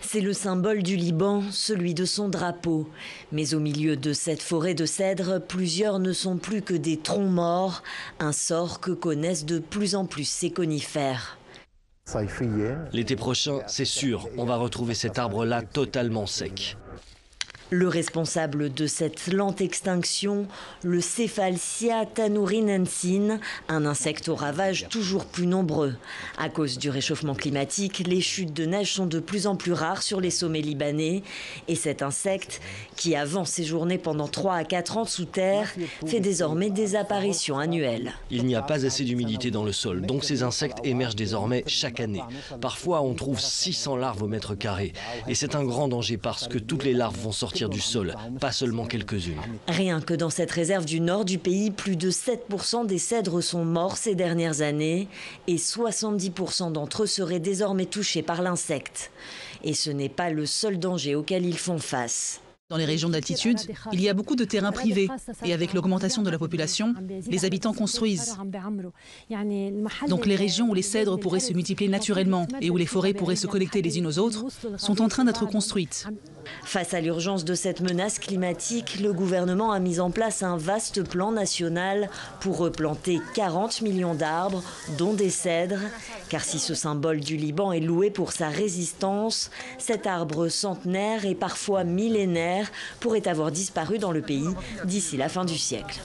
C'est le symbole du Liban, celui de son drapeau. Mais au milieu de cette forêt de cèdres, plusieurs ne sont plus que des troncs morts, un sort que connaissent de plus en plus ces conifères. L'été prochain, c'est sûr, on va retrouver cet arbre-là totalement sec. Le responsable de cette lente extinction, le Cephalsia tanourinensis, un insecte aux ravages toujours plus nombreux. À cause du réchauffement climatique, les chutes de neige sont de plus en plus rares sur les sommets libanais. Et cet insecte, qui avant séjournait pendant 3 à 4 ans sous terre, fait désormais des apparitions annuelles. Il n'y a pas assez d'humidité dans le sol, donc ces insectes émergent désormais chaque année. Parfois, on trouve 600 larves au mètre carré. Et c'est un grand danger parce que toutes les larves vont sortir du sol, pas seulement quelques-unes. Rien que dans cette réserve du nord du pays, plus de 7% des cèdres sont morts ces dernières années et 70% d'entre eux seraient désormais touchés par l'insecte. Et ce n'est pas le seul danger auquel ils font face. Dans les régions d'altitude, il y a beaucoup de terrains privés et avec l'augmentation de la population, les habitants construisent. Donc les régions où les cèdres pourraient se multiplier naturellement et où les forêts pourraient se connecter les unes aux autres sont en train d'être construites. Face à l'urgence de cette menace climatique, le gouvernement a mis en place un vaste plan national pour replanter 40 millions d'arbres, dont des cèdres. Car si ce symbole du Liban est loué pour sa résistance, cet arbre centenaire et parfois millénaire pourrait avoir disparu dans le pays d'ici la fin du siècle.